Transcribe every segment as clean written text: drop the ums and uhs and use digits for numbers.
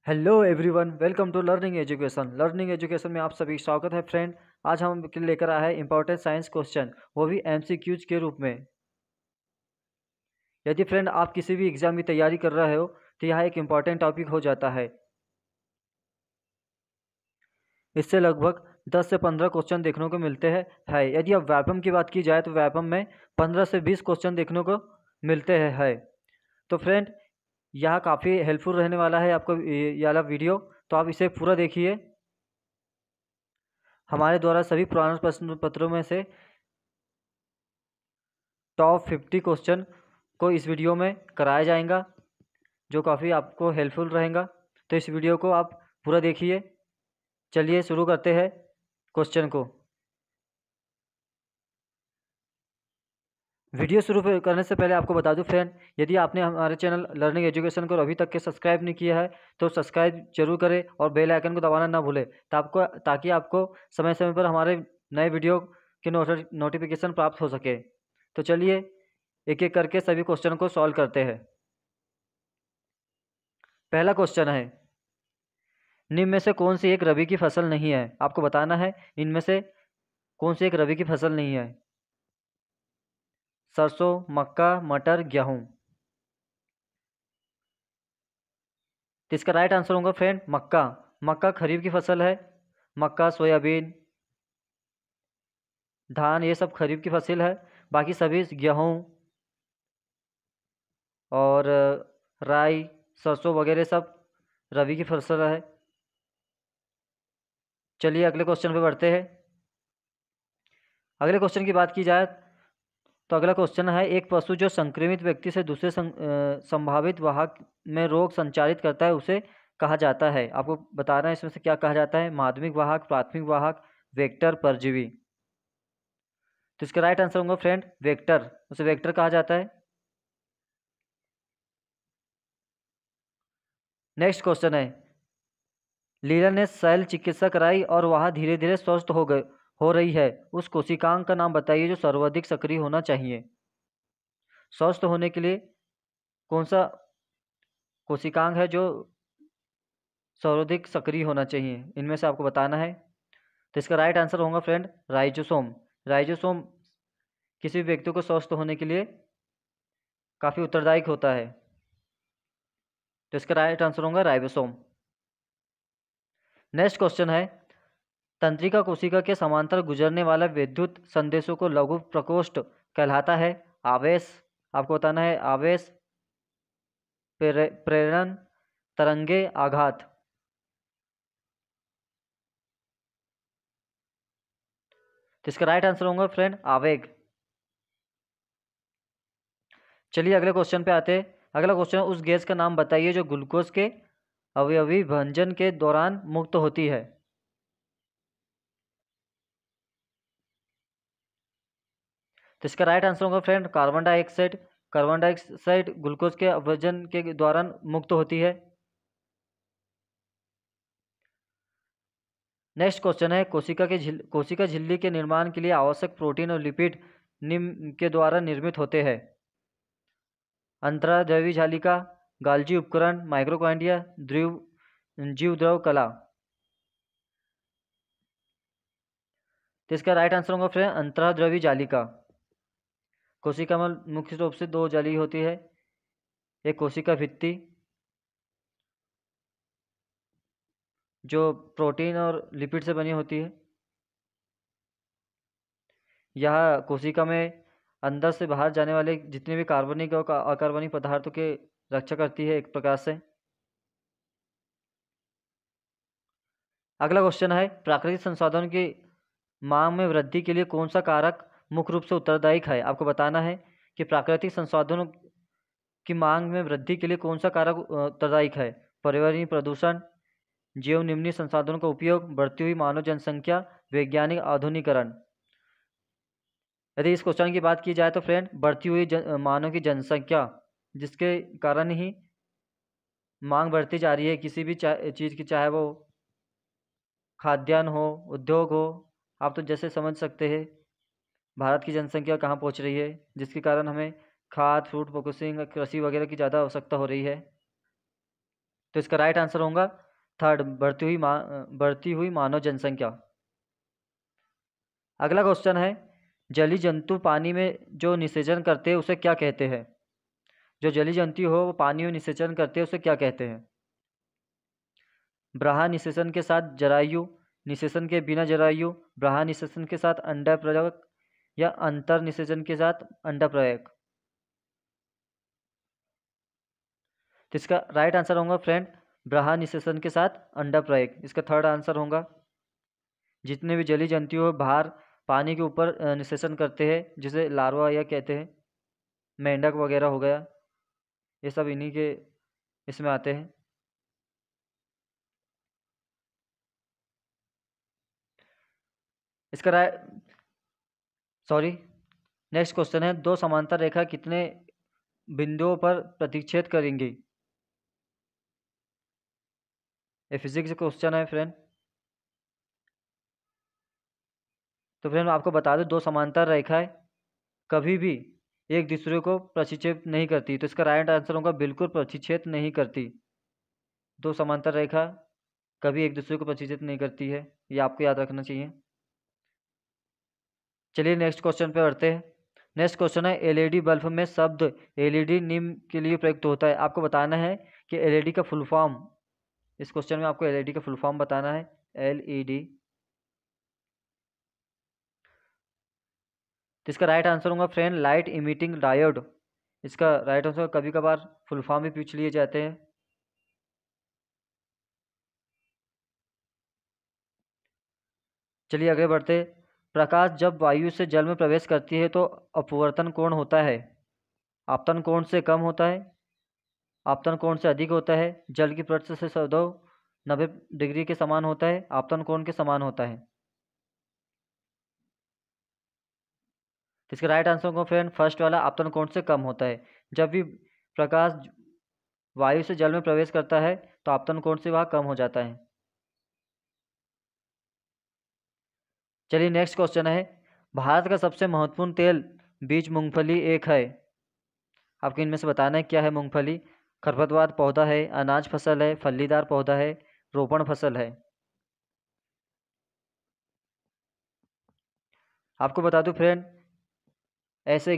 Hello everyone, welcome to learning education में आप सभी स्वागत है फ्रेंड। आज हम लेकर आए हैं इंपॉर्टेंट साइंस क्वेश्चन, वो भी एमसीक्यूज के रूप में। यदि फ्रेंड आप किसी भी एग्जाम की तैयारी कर रहे हो तो यह एक इम्पॉर्टेंट टॉपिक हो जाता है। इससे लगभग 10 से 15 क्वेश्चन देखने को मिलते हैं है। यदि अब व्यापम की बात की जाए तो व्यापम में 15 से 20 क्वेश्चन देखने को मिलते हैं है। तो फ्रेंड, यह काफ़ी हेल्पफुल रहने वाला है आपको ये वाला वीडियो, तो आप इसे पूरा देखिए। हमारे द्वारा सभी पुराने प्रश्न पत्रों में से टॉप 50 क्वेश्चन को इस वीडियो में कराया जाएगा, जो काफ़ी आपको हेल्पफुल रहेगा। तो इस वीडियो को आप पूरा देखिए। चलिए शुरू करते हैं क्वेश्चन को। वीडियो शुरू करने से पहले आपको बता दूं फ्रेंड, यदि आपने हमारे चैनल लर्निंग एजुकेशन को अभी तक के सब्सक्राइब नहीं किया है तो सब्सक्राइब जरूर करें और बेल आइकन को दबाना ना भूलें, ताकि आपको समय समय पर हमारे नए वीडियो के नोटिफिकेशन प्राप्त हो सके। तो चलिए एक एक करके सभी क्वेश्चन को सॉल्व करते हैं। पहला क्वेश्चन है, निम्न में से कौन सी एक रबी की फसल नहीं है? आपको बताना है इनमें से कौन सी एक रबी की फसल नहीं है। सरसों, मक्का, मटर, गेहूं। तो इसका राइट आंसर होगा फ्रेंड मक्का। मक्का खरीफ की फसल है। मक्का, सोयाबीन, धान ये सब खरीफ की फसल है। बाकी सभी गेहूं और राई, सरसों वगैरह सब रबी की फसल है। चलिए अगले क्वेश्चन पे बढ़ते हैं। अगले क्वेश्चन की बात की जाए तो अगला क्वेश्चन है, एक पशु जो संक्रमित व्यक्ति से दूसरे संभावित वाहक में रोग संचारित करता है उसे कहा जाता है। आपको बताना है इसमें से क्या कहा जाता है। माध्यमिक वाहक, प्राथमिक वाहक, वेक्टर, परजीवी। तो इसका राइट आंसर होगा फ्रेंड वेक्टर। उसे वेक्टर कहा जाता है। नेक्स्ट क्वेश्चन है, लीला ने शैल चिकित्सा कराई और वह धीरे धीरे स्वस्थ हो रही है। उस कोशिकांग का नाम बताइए जो सर्वाधिक सक्रिय होना चाहिए। स्वस्थ होने के लिए कौन सा कोशिकांग है जो सर्वाधिक सक्रिय होना चाहिए, इनमें से आपको बताना है। तो इसका राइट आंसर होगा फ्रेंड राइजोसोम। राइजोसोम किसी भी व्यक्ति को स्वस्थ होने के लिए काफ़ी उत्तरदायक होता है। तो इसका राइट आंसर होगा राइबोसोम। नेक्स्ट क्वेश्चन है, तंत्रिका कोशिका के समांतर गुजरने वाला विद्युत संदेशों को लघु प्रकोष्ठ कहलाता है। आवेश, आपको बताना है आवेश, प्रेरण, तरंगे, आघात। तो इसका राइट आंसर होगा फ्रेंड आवेग। चलिए अगले क्वेश्चन पे आते हैं। अगला क्वेश्चन, उस गैस का नाम बताइए जो ग्लूकोज के अवयवी भंजन के दौरान मुक्त होती है। तो इसका राइट आंसर होगा friend carbon dioxide. Carbon dioxide glucose के अवजन के दौरान मुक्त होती है। नेक्स्ट क्वेश्चन है, कोशिका झिल्ली के निर्माण के लिए आवश्यक प्रोटीन और लिपिड निम्न के द्वारा निर्मित होते हैं। अंतराद्रव्यी जालिका, गाल्जी उपकरण, माइक्रोकांडिया, जीवद्रव कला। तो इसका राइट आंसर होगा फ्रेंड अंतराद्रव्यी जालिका। कोशिका में मुख्य रूप से दो जाली होती है, एक कोशिका भित्ति जो प्रोटीन और लिपिड से बनी होती है। यह कोशिका में अंदर से बाहर जाने वाले जितने भी कार्बनिक और अकार्बनिक पदार्थों के रक्षा करती है एक प्रकार से। अगला क्वेश्चन है, प्राकृतिक संसाधनों की मांग में वृद्धि के लिए कौन सा कारक मुख्य रूप से उत्तरदायी है। आपको बताना है कि प्राकृतिक संसाधनों की मांग में वृद्धि के लिए कौन सा कारक उत्तरदायी है। पर्यावरणीय प्रदूषण, जीव निम्न संसाधनों का उपयोग, बढ़ती हुई मानव जनसंख्या, वैज्ञानिक आधुनिकीकरण। यदि इस क्वेश्चन की बात की जाए तो फ्रेंड बढ़ती हुई मानव की जनसंख्या, जिसके कारण ही मांग बढ़ती जा रही है किसी भी चीज़ की, चाहे वो खाद्यान्न हो, उद्योग हो। आप तो जैसे समझ सकते हैं भारत की जनसंख्या कहाँ पहुँच रही है, जिसके कारण हमें खाद, फूड प्रोसेसिंग, कृषि वगैरह की ज़्यादा आवश्यकता हो रही है। तो इसका राइट आंसर होगा थर्ड, बढ़ती हुई मानव जनसंख्या। अगला क्वेश्चन है, जलीय जंतु पानी में जो निषेचन करते हैं उसे क्या कहते हैं? जो जलीय जंतु हो वो पानी में निषेचन करते हैं उसे क्या कहते हैं? ब्राहा निषेचन के साथ जरायु, निषेचन के बिना जरायु, ब्राहा निषेचन के साथ अंडा प्रयोग, या अंतर निषेचन के साथ अंडा प्रयोग। तो इसका राइट आंसर होगा फ्रेंड ब्राहा निषेचन के साथ अंडा प्रयोग, इसका थर्ड आंसर होगा। जितने भी जलीय जंतु हो बाहर पानी के ऊपर निषेचन करते हैं, जिसे लार्वा या कहते हैं, मेंढक वगैरह हो गया, ये सब इन्हीं के इसमें आते हैं। इसका नेक्स्ट क्वेश्चन है, दो समांतर रेखा कितने बिंदुओं पर प्रतिच्छेद करेंगी? ये फिजिक्स क्वेश्चन है फ्रेंड। तो फ्रेंड आपको बता दूं, दो समांतर रेखाएं कभी भी एक दूसरे को प्रतिच्छेद नहीं करती, तो इसका राइट आंसर होगा बिल्कुल प्रतिच्छेद नहीं करती। दो समांतर रेखा कभी एक दूसरे को प्रतिच्छेद नहीं करती है, ये आपको याद रखना चाहिए। चलिए नेक्स्ट क्वेश्चन पे बढ़ते हैं। नेक्स्ट क्वेश्चन है, एलईडी बल्ब में शब्द एलईडी निम्न के लिए प्रयुक्त होता है। आपको बताना है कि एलईडी का फुल फॉर्म, इस क्वेश्चन में आपको एलईडी का फुल फॉर्म बताना है, एलईडी। तो इसका राइट आंसर होगा फ्रेंड लाइट इमिटिंग डायोड। इसका राइट आंसर कभी कभार फुल फॉर्म भी पूछ लिए जाते हैं। चलिए आगे बढ़ते। प्रकाश जब वायु से जल में प्रवेश करती है तो अपवर्तन कोण होता है? आपतन कोण से कम होता है, आपतन कोण से अधिक होता है, जल की पृष्ठ से 90 डिग्री के समान होता है, आपतन कोण के समान होता है। तो इसका राइट आंसर होगा फ्रेंड फर्स्ट वाला, आपतन कोण से कम होता है। जब भी प्रकाश वायु से जल में प्रवेश करता है तो आपतन कोण से वह कम हो जाता है। चलिए नेक्स्ट क्वेश्चन है, भारत का सबसे महत्वपूर्ण तेल बीज मूंगफली एक है। आपको इनमें से बताना है क्या है मूंगफली? खरपतवार पौधा है, अनाज फसल है, फलीदार पौधा है, रोपण फसल है। आपको बता दूं फ्रेंड, ऐसे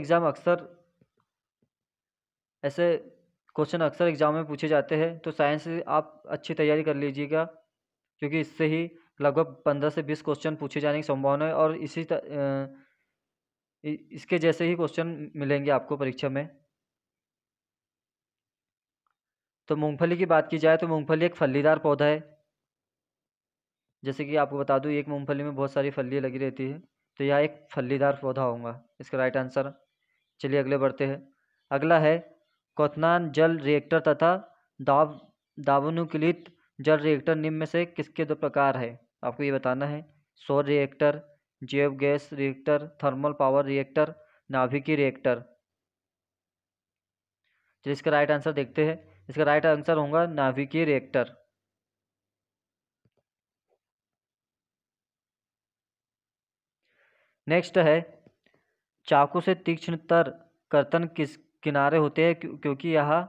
क्वेश्चन अक्सर एग्जाम में पूछे जाते हैं, तो साइंस से आप अच्छी तैयारी कर लीजिएगा, क्योंकि इससे ही लगभग 15 से 20 क्वेश्चन पूछे जाने की संभावना है, और इसके जैसे ही क्वेश्चन मिलेंगे आपको परीक्षा में। तो मूंगफली की बात की जाए तो मूंगफली एक फलीदार पौधा है। जैसे कि आपको बता दूं, एक मूंगफली में बहुत सारी फलियाँ लगी रहती है, तो यह एक फलीदार पौधा होगा, इसका राइट आंसर। चलिए अगले बढ़ते हैं। अगला है, क्वथनान जल रिएक्टर तथा दावानुकूलित जल रिएक्टर निम्न में से किसके दो प्रकार है? आपको ये बताना है, सौर रिएक्टर, जैव gas reactor, thermal power reactor, नाभिकीय रिएक्टर। तो इसका राइट आंसर देखते हैं। इसका राइट आंसर होगा नाभिकीय रिएक्टर। नेक्स्ट है, चाकू से तीक्ष्णतर कर्तन किस किनारे होते हैं क्योंकि यहाँ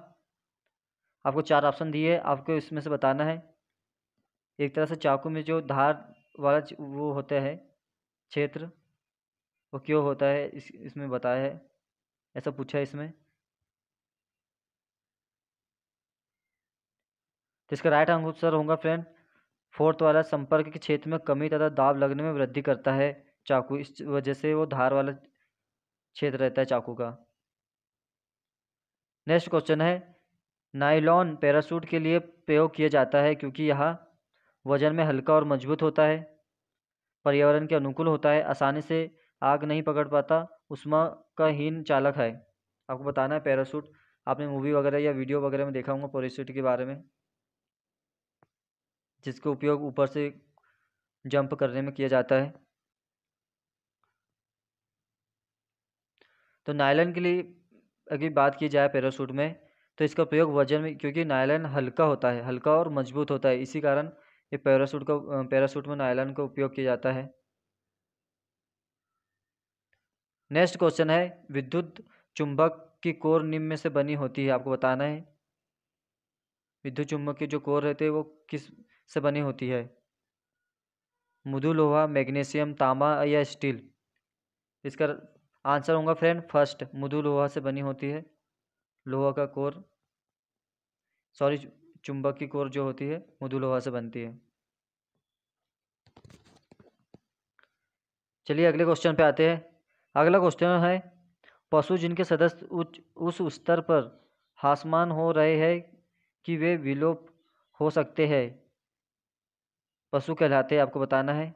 आपको 4 ऑप्शन दिए, आपको इसमें से बताना है। एक तरह से चाकू में जो धार वाला वो होता है क्षेत्र, वो क्यों होता है इसमें बताया है, ऐसा पूछा है इसमें। तो इसका राइट आंसर होगा फ्रेंड फोर्थ वाला, संपर्क के क्षेत्र में कमी तथा दाब लगने में वृद्धि करता है चाकू, इस वजह से वो धार वाला क्षेत्र रहता है चाकू का। नेक्स्ट क्वेश्चन है, नायलॉन पैराशूट के लिए प्रयोग किया जाता है क्योंकि यह वजन में हल्का और मजबूत होता है, पर्यावरण के अनुकूल होता है, आसानी से आग नहीं पकड़ पाता, उष्मा का हीन चालक है। आपको बताना है पैराशूट, आपने मूवी वगैरह या वीडियो वगैरह में देखा होगा पैराशूट के बारे में, जिसका उपयोग ऊपर से जंप करने में किया जाता है। तो नायलॉन के लिए अगर बात की जाए पैराशूट में, तो इसका प्रयोग वजन में, क्योंकि नायलॉन हल्का होता है, हल्का और मजबूत होता है, इसी कारण ये पैराशूट में नायलॉन का उपयोग किया जाता है। नेक्स्ट क्वेश्चन है, विद्युत चुंबक की कोर निम्न में से बनी होती है। आपको बताना है, विद्युत चुम्बक की जो कोर रहती है वो किस से बनी होती है? मृदु लोहा, मैग्नीशियम, तांबा या स्टील? इसका आंसर होगा फ्रेंड फर्स्ट, मृदु लोहा से बनी होती है। लोहा का कोर, सॉरी, चुंबक की कोर जो होती है मृदु लोहा से बनती है। चलिए अगले क्वेश्चन पे आते हैं। अगला क्वेश्चन है, पशु जिनके सदस्य उस स्तर पर हासमान हो रहे हैं कि वे विलोप हो सकते हैं, पशु कहलाते हैं, आपको बताना है।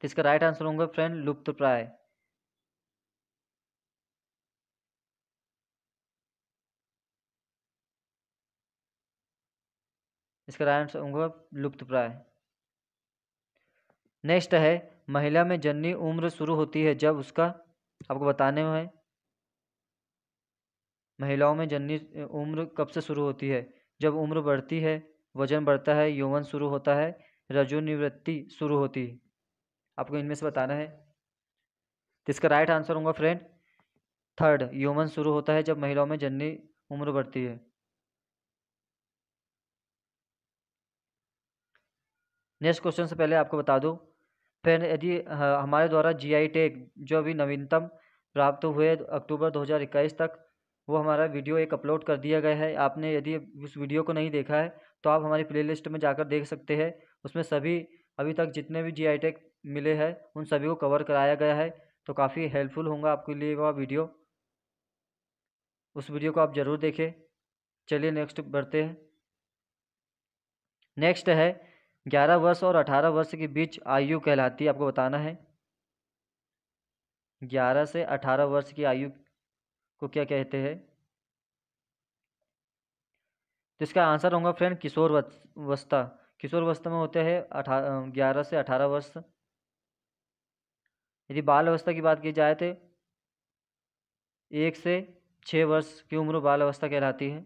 इसका राइट आंसर होगा फ्रेंड लुप्त प्राय। इसका राइट आंसर होगा लुप्त प्राय। नेक्स्ट है, महिला में जननी उम्र शुरू होती है जब उसका, आपको बताने में है, महिलाओं में जननी उम्र कब से शुरू होती है? जब उम्र बढ़ती है, वजन बढ़ता है, यौवन शुरू होता है, रजोनिवृत्ति शुरू होती है, आपको इनमें से बताना है। तो इसका राइट आंसर होगा फ्रेंड थर्ड, यौवन शुरू होता है जब महिलाओं में जननी उम्र बढ़ती है। नेक्स्ट क्वेश्चन से पहले आपको बता दूं फ्रेंड, यदि हमारे द्वारा जीआई टैग जो अभी नवीनतम प्राप्त हुए अक्टूबर 2021 तक, वो हमारा वीडियो एक अपलोड कर दिया गया है। आपने यदि उस वीडियो को नहीं देखा है तो आप हमारी प्लेलिस्ट में जाकर देख सकते हैं। उसमें सभी अभी तक जितने भी जीआई टैग मिले हैं उन सभी को कवर कराया गया है, तो काफ़ी हेल्पफुल होगा आपके लिए वह वीडियो। उस वीडियो को आप ज़रूर देखें। चलिए नेक्स्ट बढ़ते हैं। नेक्स्ट है, 11 वर्ष और 18 वर्ष के बीच आयु कहलाती है, आपको बताना है। 11 से 18 वर्ष की आयु को क्या कहते हैं? तो इसका आंसर होगा फ्रेंड किशोरावस्था। किशोरावस्था में होते हैं 11 से 18 वर्ष। यदि बाल अवस्था की बात की जाए तो 1 से 6 वर्ष की उम्र बाल अवस्था कहलाती है।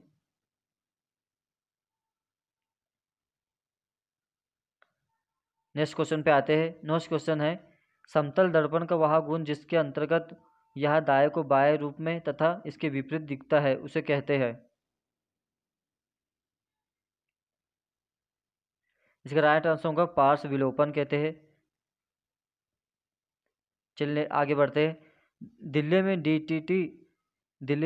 नेक्स्ट क्वेश्चन पे आते हैं। नेक्स्ट क्वेश्चन है, समतल दर्पण का वह गुण जिसके अंतर्गत यह दाएं को बाएं रूप में तथा इसके विपरीत दिखता है उसे कहते हैं? इसका राइट आंसर होगा पार्श्व विलोपन कहते हैं। चलिए आगे बढ़ते हैं। दिल्ली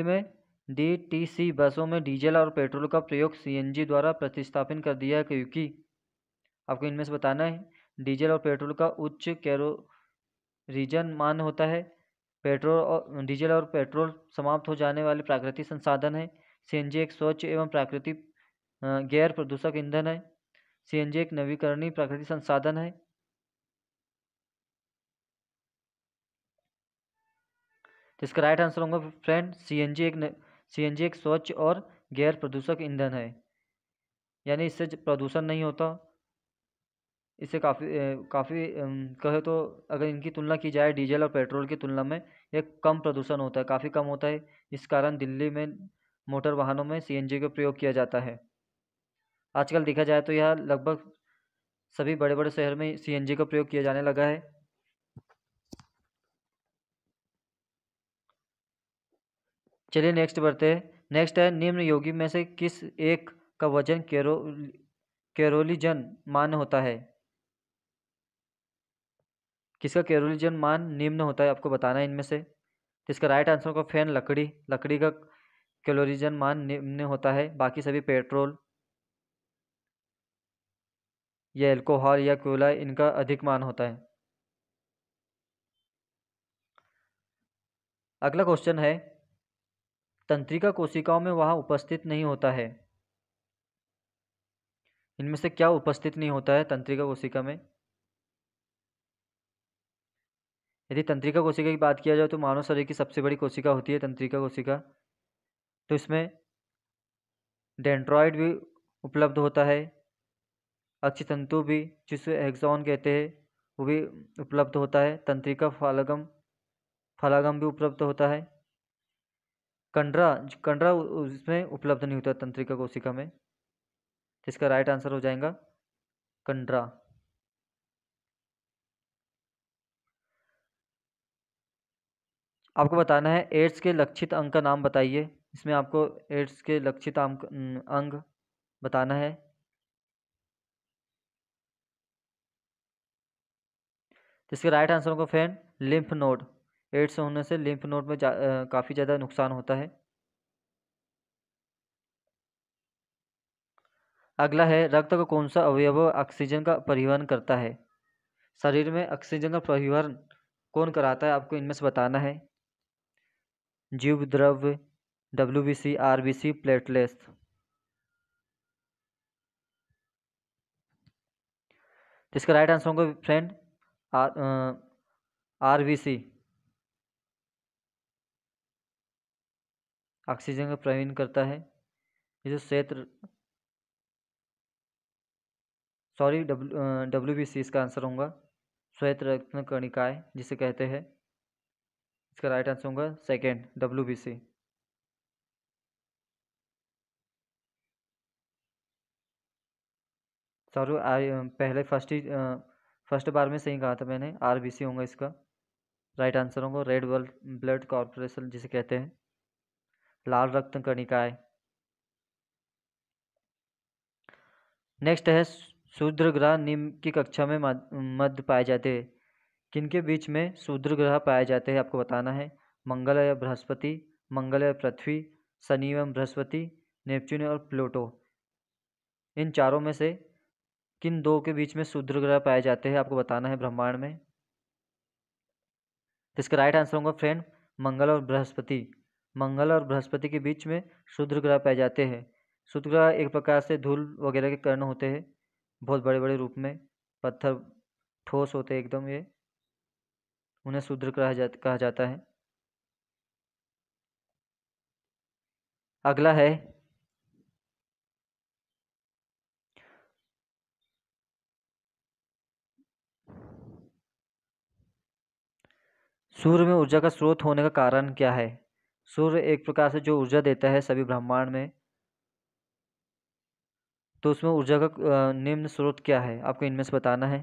में डीटीसी बसों में डीजल और पेट्रोल का प्रयोग सीएनजी द्वारा प्रतिस्थापित कर दिया है, क्योंकि आपको इनमें से बताना है। डीजल और पेट्रोल का उच्च कैलोरीजन मान होता है। डीजल और पेट्रोल समाप्त हो जाने वाले प्राकृतिक संसाधन है। सीएनजी एक स्वच्छ एवं प्राकृतिक गैर प्रदूषक ईंधन है। सीएनजी एक नवीकरणीय प्राकृतिक संसाधन है। तो इसका राइट आंसर होगा फ्रेंड सीएनजी एक स्वच्छ और गैर प्रदूषक ईंधन है, यानी इससे प्रदूषण नहीं होता। इससे काफ़ी कहे तो अगर इनकी तुलना की जाए डीजल और पेट्रोल की तुलना में, ये कम प्रदूषण होता है, काफ़ी कम होता है। इस कारण दिल्ली में मोटर वाहनों में सीएनजी का प्रयोग किया जाता है। आजकल देखा जाए तो यह लगभग सभी बड़े बड़े शहर में सीएनजी का प्रयोग किया जाने लगा है। चलिए नेक्स्ट बढ़ते हैं। नेक्स्ट है, निम्न योगी में से किस एक का वजन कैरोलीजन मान होता है? किसका कैरोलीजन मान निम्न होता है, आपको बताना है इनमें से। तो इसका राइट आंसर होगा फैन लकड़ी का कैलोरीजन मान निम्न होता है। बाकी सभी पेट्रोल या एल्कोहल या कोयला इनका अधिक मान होता है। अगला क्वेश्चन है, तंत्रिका कोशिकाओं में वह उपस्थित नहीं होता है। इनमें से क्या उपस्थित नहीं होता है तंत्रिका कोशिका में? यदि तंत्रिका कोशिका की बात किया जाए तो मानव शरीर की सबसे बड़ी कोशिका होती है तंत्रिका कोशिका। तो इसमें डेंड्रॉइड भी उपलब्ध होता है, अक्षतंतु भी जिसे एक्सॉन कहते हैं वो भी उपलब्ध होता है, तंत्रिका फालागम भी उपलब्ध होता है। कंडरा उसमें उपलब्ध नहीं होता तंत्रिका कोशिका में। इसका राइट आंसर हो जाएगा कंडरा। आपको बताना है एड्स के लक्षित अंग का नाम बताइए। इसमें आपको एड्स के लक्षित अंग बताना है। तो इसके राइट आंसर होगा फ्रेंड लिम्फ नोड। एड्स होने से लिम्फ नोड में काफ़ी ज़्यादा नुकसान होता है। अगला है रक्त का कौन सा अवयव ऑक्सीजन का परिवहन करता है। शरीर में ऑक्सीजन का परिवहन कौन कराता है, आपको इनमें से बताना है। जीव द्रव्य, WBC, RBC, प्लेटलेट्स। तो इसका राइट आंसर होगा फ्रेंड RBC, ऑक्सीजन का परिवहन करता है। ये जो क्षेत्र WBC इसका आंसर होगा, श्वेत रत्न कणिकाएं जिसे कहते हैं। इसका राइट आंसर होगा सेकेंड WBC। सॉरी पहले फर्स्ट बार में सही कहा था मैंने, RBC होगा इसका राइट आंसर होगा। रेड ब्लड कॉर्पोरेशन जिसे कहते हैं, लाल रक्त कणिकाएं। नेक्स्ट है शूद्र ग्रह निम्न की कक्षा में मध्य पाए जाते हैं। किनके बीच में शूद्र ग्रह पाए जाते हैं, आपको बताना है। मंगल या बृहस्पति, मंगल या पृथ्वी, शनि एवं बृहस्पति, नेपच्यून और प्लूटो। इन चारों में से किन दो के बीच में शूद्र ग्रह पाए जाते हैं, आपको बताना है ब्रह्मांड में। तो इसका राइट आंसर होगा फ्रेंड मंगल और बृहस्पति। मंगल और बृहस्पति के बीच में शूद्र ग्रह पाए जाते हैं। शूद्र ग्रह एक प्रकार से धूल वगैरह के कण होते हैं, बहुत बड़े बड़े रूप में, पत्थर ठोस होते हैं एकदम, ये उन्हें शूद्र कहा जाता है। अगला है सूर्य में ऊर्जा का स्रोत होने का कारण क्या है। सूर्य एक प्रकार से जो ऊर्जा देता है सभी ब्रह्मांड में, तो उसमें ऊर्जा का निम्न स्रोत क्या है, आपको इनमें से बताना है।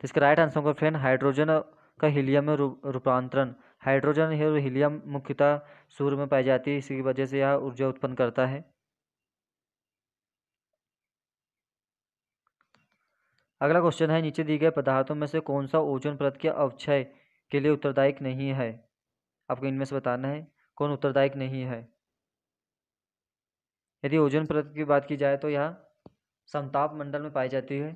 तो इसका राइट आंसर होगा फ्रेंड हाइड्रोजन का हीलियम में रूपांतरण। हाइड्रोजन और हीलियम मुख्यतः सूर्य में पाई जाती है, इसी की वजह से यह ऊर्जा उत्पन्न करता है। अगला क्वेश्चन है नीचे दिए गए पदार्थों में से कौन सा ओजोन परत के अवक्षय के लिए उत्तरदायक नहीं है, आपको इनमें से बताना है कौन उत्तरदायक नहीं है। यदि ओजोन परत की बात की जाए तो यह समताप मंडल में पाई जाती है।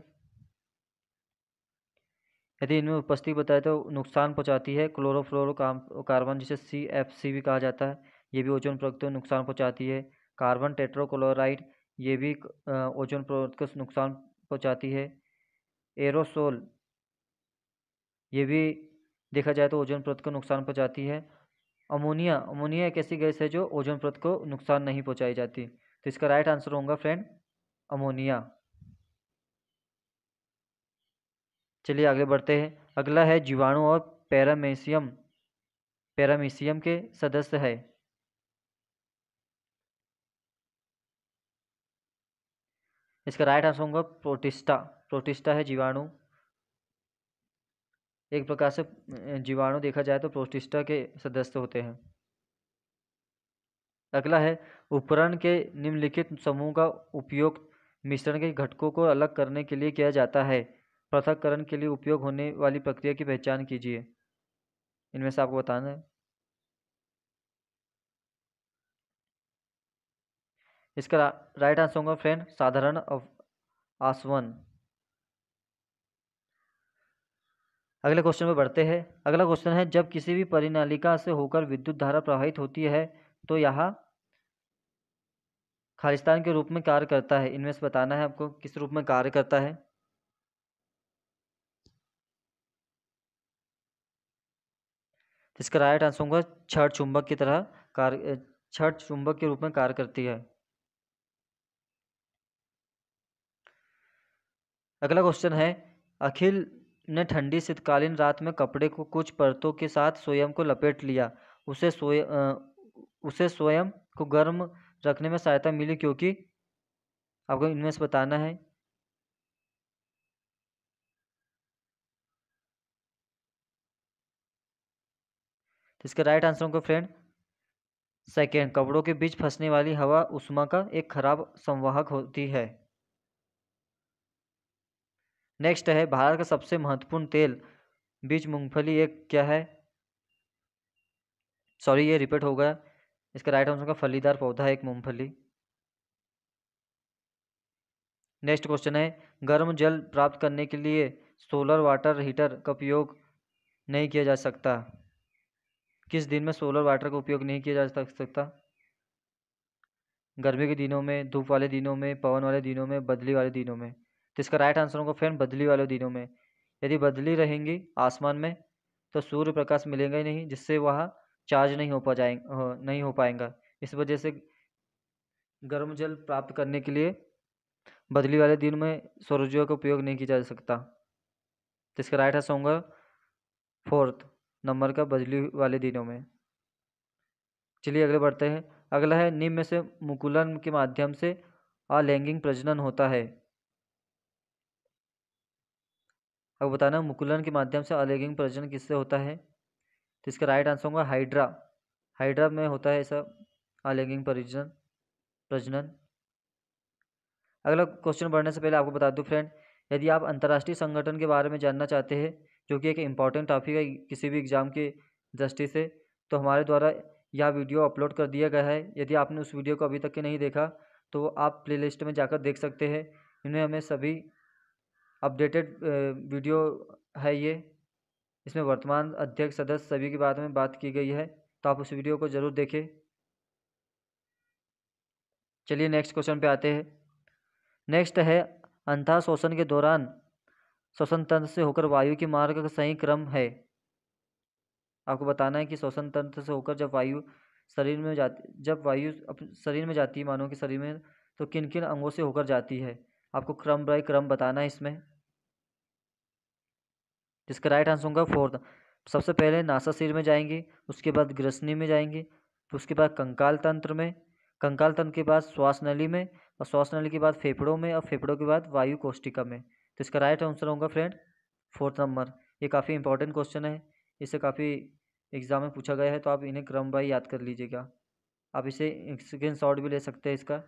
यदि इनमें उपस्थिति बताए तो नुकसान पहुंचाती है क्लोरोफ्लोरोकार्बन जिसे CFC भी कहा जाता है, ये भी ओजोन परत को नुकसान पहुंचाती है। कार्बन टेट्राक्लोराइड ये भी ओजोन परत को नुकसान पहुंचाती है। एरोसोल ये भी देखा जाए तो ओजोन परत को नुकसान पहुंचाती है। अमोनिया एक ऐसी गैस है जो ओजोन परत को नुकसान नहीं पहुंचाई जाती, तो इसका राइट आंसर होगा फ्रेंड अमोनिया। चलिए आगे बढ़ते हैं। अगला है जीवाणु और पैरामीशियम के सदस्य है। इसका राइट आंसर होगा प्रोटिस्टा। प्रोटिस्टा है जीवाणु। एक प्रकार से जीवाणु देखा जाए तो प्रोटिस्टा के सदस्य होते हैं। अगला है उपकरण के निम्नलिखित समूह का उपयोग मिश्रण के घटकों को अलग करने के लिए किया जाता है। पृथक्करण के लिए उपयोग होने वाली प्रक्रिया की पहचान कीजिए। इनमें से आपको बताना है। इसका राइट आंसर होगा फ्रेंड साधारण आसवन। अगले क्वेश्चन में बढ़ते हैं। अगला क्वेश्चन है जब किसी भी परिनालिका से होकर विद्युत धारा प्रवाहित होती है तो यह खालिस्तान के रूप में कार्य करता है। इनमें से बताना है आपको किस रूप में कार्य करता है। इसका राइट आंसर होगा छड़ चुंबक की तरह छड़ चुंबक के रूप में कार्य करती है। अगला क्वेश्चन है अखिल ने ठंडी शीतकालीन रात में कपड़े को कुछ परतों के साथ स्वयं को लपेट लिया। उसे स्वयं को गर्म रखने में सहायता मिली क्योंकि, आपको इनमें से बताना है। तो तो इसका राइट आंसर होगा फ्रेंड सेकेंड, कपड़ों के बीच फंसने वाली हवा उष्मा का एक खराब संवाहक होती है। नेक्स्ट है, भारत का सबसे महत्वपूर्ण तेल बीज मूंगफली एक क्या है? सॉरी, ये रिपीट हो गया। इसका राइट आंसर का फलीदार पौधा है एक मूंगफली। नेक्स्ट क्वेश्चन है, गर्म जल प्राप्त करने के लिए सोलर वाटर हीटर का उपयोग नहीं किया जा सकता। किस दिन में सोलर वाटर का उपयोग नहीं किया जा सकता? गर्मी के दिनों में, धूप वाले दिनों में, पवन वाले दिनों में, बदली वाले दिनों में। तो इसका राइट आंसर होगा फ्रेंड बदली वाले दिनों में। यदि बदली रहेंगी आसमान में तो सूर्य प्रकाश मिलेगा ही नहीं, जिससे वह चार्ज नहीं हो पाएगा। इस वजह से गर्म जल प्राप्त करने के लिए बदली वाले दिन में सौर ऊर्जा का उपयोग नहीं किया जा सकता। तो इसका राइट आंसर होगा फोर्थ नंबर का, बदली वाले दिनों में। चलिए आगे बढ़ते हैं। अगला है, निम्न में से मुकुलन के माध्यम से अलैंगिक प्रजनन होता है। अब बताना मुकुलन के माध्यम से अलैंगिक प्रजनन किससे होता है? तो इसका राइट आंसर होगा हाइड्रा। हाइड्रा में होता है ऐसा अलैंगिक प्रजनन। अगला क्वेश्चन बढ़ने से पहले आपको बता दूं फ्रेंड, यदि आप अंतर्राष्ट्रीय संगठन के बारे में जानना चाहते हैं, जो कि एक इम्पॉर्टेंट टॉपिक है किसी भी एग्जाम की दृष्टि से, तो हमारे द्वारा यह वीडियो अपलोड कर दिया गया है। यदि आपने उस वीडियो को अभी तक के नहीं देखा तो आप प्लेलिस्ट में जाकर देख सकते हैं। इनमें हमें सभी अपडेटेड वीडियो है ये। इसमें वर्तमान अध्यक्ष सदस्य सभी के बारे में बात की गई है, तो आप उस वीडियो को ज़रूर देखें। चलिए नेक्स्ट क्वेश्चन पे आते हैं। नेक्स्ट है, अंतः शोषण के दौरान श्वसन तंत्र से होकर वायु के मार्ग का सही क्रम है। आपको बताना है कि श्वसन तंत्र से होकर जब वायु शरीर में जाती है मानव के शरीर में, तो किन किन अंगों से होकर जाती है। आपको क्रम बाय क्रम बताना है इसमें। जिसका राइट आंसर होगा फोर्थ। सबसे पहले नासाशिर में जाएंगी, उसके बाद ग्रसनी में जाएंगी, फिर उसके बाद कंकाल तंत्र में, कंकाल तंत्र के बाद श्वास नली में, और श्वास नली के बाद फेफड़ों में, और फेफड़ों के बाद वायु कोष्ठिका में। तो इसका राइट आंसर होगा फ्रेंड फोर्थ नंबर। ये काफ़ी इंपॉर्टेंट क्वेश्चन है, इसे काफ़ी एग्जाम में पूछा गया है, तो आप इन्हें क्रम बाय याद कर लीजिएगा। आप इसे स्क्रीन शॉट भी ले सकते हैं इसका।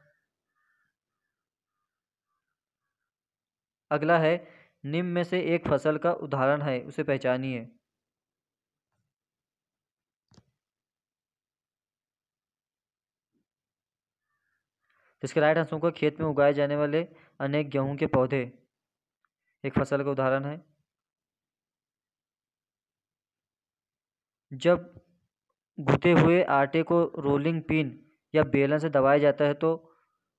अगला है, निम्न में से एक फसल का उदाहरण है, उसे पहचानिए। तो इसका राइट आंसर होगा खेत में उगाए जाने वाले अनेक गेहूं के पौधे एक फसल का उदाहरण है। जब गूथे हुए आटे को रोलिंग पिन या बेलन से दबाया जाता है तो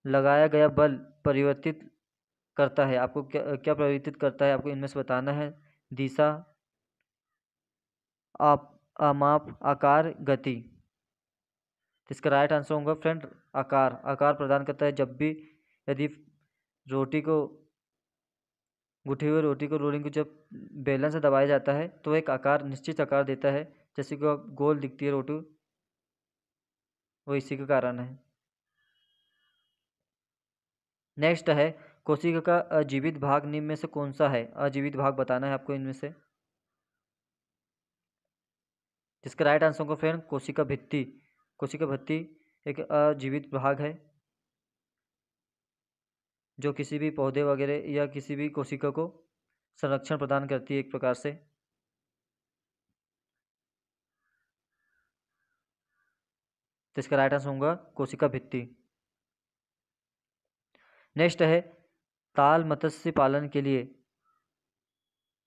लगाया गया बल परिवर्तित करता है। आपको क्या क्या परिवर्तित करता है, आपको इनमें से बताना है। दिशा, माप, आकार, गति। तो इसका राइट आंसर होगा फ्रेंड आकार। आकार प्रदान करता है जब भी यदि रोटी को गुठी हुई रोटी को रोलिंग को जब बेलन से दबाया जाता है तो एक आकार, निश्चित आकार देता है। जैसे कि अब गोल दिखती है रोटी, वो इसी के कारण है। नेक्स्ट है, कोशिका का अजीवित भाग निम्न में से कौन सा है? अजीवित भाग बताना है आपको इनमें से। जिसका राइट आंसर होगा फ्रेंड कोशिका भित्ति। कोशिका भित्ति एक अजीवित भाग है जो किसी भी पौधे वगैरह या किसी भी कोशिका को संरक्षण प्रदान करती है एक प्रकार से। तो इसका राइट आंसर होगा कोशिका भित्ति। नेक्स्ट है, ताल मत्स्य पालन के लिए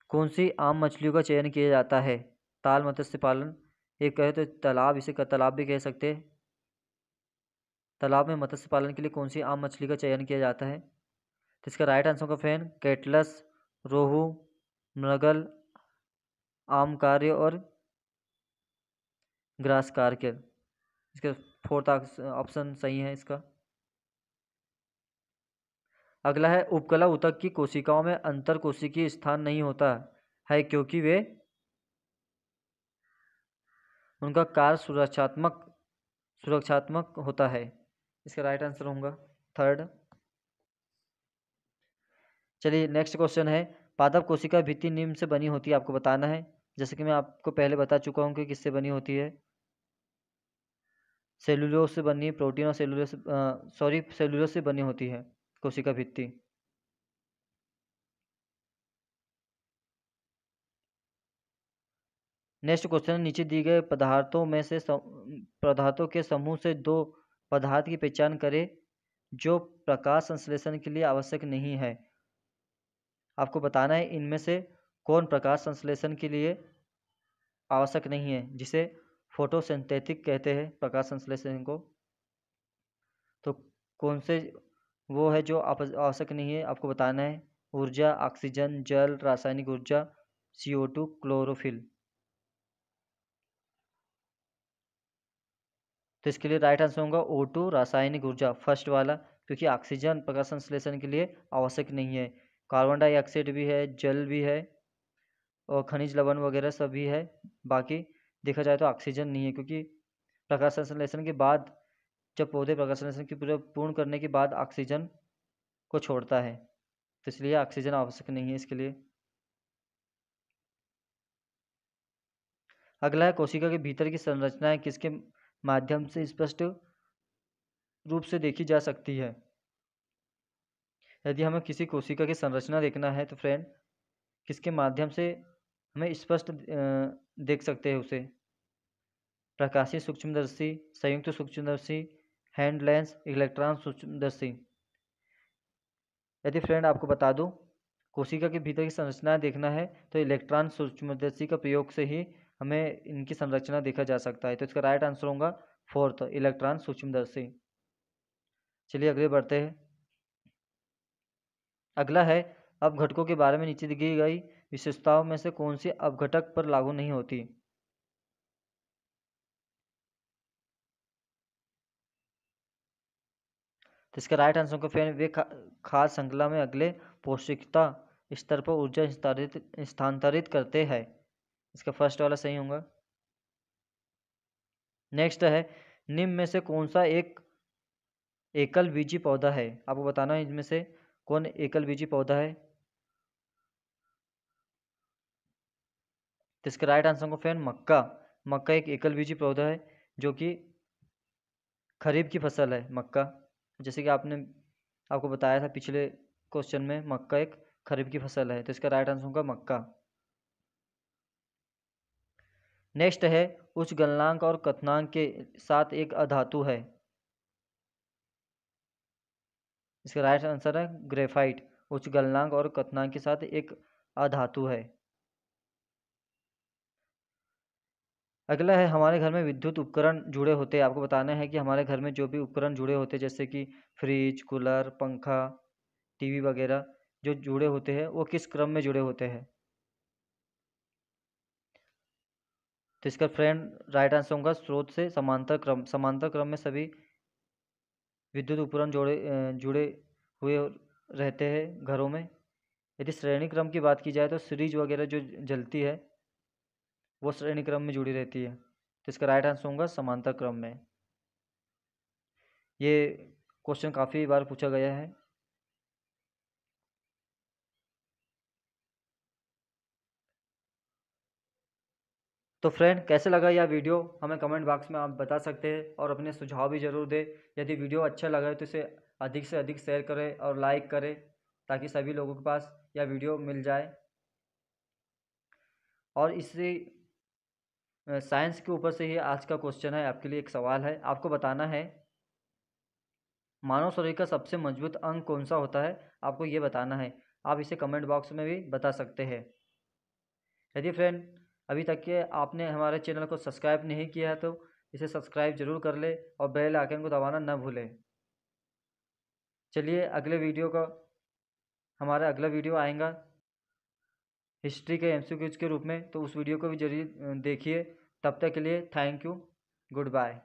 कौन सी आम मछलियों का चयन किया जाता है? ताल मत्स्य पालन एक कहे तो तालाब, इसे तालाब भी कह सकते हैं। तालाब में मत्स्य पालन के लिए कौन सी आम मछली का चयन किया जाता है? तो इसका राइट आंसर का फैन कैटलस, रोहू, मृगल, आमकार्य और ग्रास कार्य। इसका फोर्थ ऑप्शन सही है इसका। अगला है, उपकला ऊतक की कोशिकाओं में अंतर कोशिकीय स्थान नहीं होता है क्योंकि वे उनका कार्य सुरक्षात्मक होता है। इसका राइट आंसर होगा थर्ड। चलिए नेक्स्ट क्वेश्चन है, पादप कोशिका भित्ति निम्न से बनी होती है, आपको बताना है। जैसे कि मैं आपको पहले बता चुका हूँ कि किससे बनी होती है, सेलुलोज से बनी, प्रोटीन और सेलुलोज से बनी होती है कोशिका भित्ति। नेक्स्ट क्वेश्चन, नीचे दिए गए पदार्थों के समूह से दो पदार्थ की पहचान करें जो प्रकाश संश्लेषण के लिए आवश्यक नहीं है। आपको बताना है इनमें से कौन प्रकाश संश्लेषण के लिए आवश्यक नहीं है, जिसे फोटोसिंथेटिक कहते हैं प्रकाश संश्लेषण को। तो कौन से वो है जो आवश्यक नहीं है, आपको बताना है। ऊर्जा, ऑक्सीजन, जल, रासायनिक ऊर्जा, CO2, क्लोरोफिल। तो इसके लिए राइट आंसर होगा O2, रासायनिक ऊर्जा, फर्स्ट वाला, क्योंकि ऑक्सीजन प्रकाश संश्लेषण के लिए आवश्यक नहीं है। कार्बन डाइऑक्साइड भी है, जल भी है और खनिज लवण वगैरह सब भी है। बाकी देखा जाए तो ऑक्सीजन नहीं है, क्योंकि प्रकाश संश्लेषण के बाद जब पौधे प्रकाश संश्लेषण की पूर्ण करने के बाद ऑक्सीजन को छोड़ता है, तो इसलिए ऑक्सीजन आवश्यक नहीं है इसके लिए। अगला है, कोशिका के भीतर की संरचनाएं किसके माध्यम से स्पष्ट रूप से देखी जा सकती है। यदि हमें किसी कोशिका की संरचना देखना है तो फ्रेंड किसके माध्यम से हमें स्पष्ट देख सकते हैं उसे। प्रकाशीय सूक्ष्मदर्शी, संयुक्त सूक्ष्मदर्शी, हैंड लेंस, इलेक्ट्रॉन सूक्ष्मदर्शी। यदि फ्रेंड आपको बता दूं कोशिका के भीतर की संरचना देखना है तो इलेक्ट्रॉन सूक्ष्मदर्शी का प्रयोग से ही हमें इनकी संरचना देखा जा सकता है। तो इसका राइट आंसर होगा फोर्थ, इलेक्ट्रॉन सूक्ष्मदर्शी। चलिए अगले बढ़ते हैं। अगला है, अपघटकों के बारे में नीचे दी गई विशेषताओं में से कौन सी अपघटक पर लागू नहीं होती। तो इसका राइट आंसर को फिर वे खाद्य श्रृंखला में अगले पौष्टिकता स्तर पर ऊर्जा स्थानांतरित करते हैं। इसका फर्स्ट वाला सही होगा। नेक्स्ट है, निम्न में से कौन सा एक एकल बीजी पौधा है। आपको बताना है इनमें से कौन एकल बीजी पौधा है। तो इसका राइट आंसर को फ्रेंड मक्का एक एकल बीजी पौधा है जो कि खरीफ की फसल है मक्का। जैसे कि आपको बताया था पिछले क्वेश्चन में, मक्का एक खरीफ की फसल है, तो इसका राइट आंसर होगा मक्का। नेक्स्ट है, उच्च गलनांक और कथनांक के साथ एक अधातु है। इसका राइट आंसर है ग्रेफाइट, उच्च गलनांक और कथनांक के साथ एक अधातु है। अगला है, हमारे घर में विद्युत उपकरण जुड़े होते हैं। आपको बताना है कि हमारे घर में जो भी उपकरण जुड़े होते हैं जैसे कि फ्रिज, कूलर, पंखा, टीवी वगैरह जो जुड़े होते हैं वो किस क्रम में जुड़े होते हैं। तो इसका फ्रेंड राइट आंसर होगा स्रोत से समांतर क्रम में सभी विद्युत उपकरण जुड़े हुए रहते हैं घरों में। यदि श्रेणी क्रम की बात की जाए तो सीरीज वगैरह जो जलती है वो श्रेणी क्रम में जुड़ी रहती है। तो इसका राइट आंसर होगा समांतर क्रम में। ये क्वेश्चन काफ़ी बार पूछा गया है। तो फ्रेंड कैसे लगा यह वीडियो हमें कमेंट बॉक्स में आप बता सकते हैं और अपने सुझाव भी ज़रूर दें। यदि वीडियो अच्छा लगा है तो इसे अधिक से अधिक शेयर करें और लाइक करें ताकि सभी लोगों के पास यह वीडियो मिल जाए। और इससे साइंस के ऊपर से ही आज का क्वेश्चन है, आपके लिए एक सवाल है। आपको बताना है मानव शरीर का सबसे मजबूत अंग कौन सा होता है, आपको ये बताना है। आप इसे कमेंट बॉक्स में भी बता सकते हैं। यदि फ्रेंड अभी तक के आपने हमारे चैनल को सब्सक्राइब नहीं किया है तो इसे सब्सक्राइब जरूर कर ले और बेल आइकन को दबाना न भूलें। चलिए अगले वीडियो का हमारा अगला वीडियो आएगा हिस्ट्री के MCQs के रूप में, तो उस वीडियो को भी जरूर देखिए। तब तक के लिए थैंक यू, गुड बाय।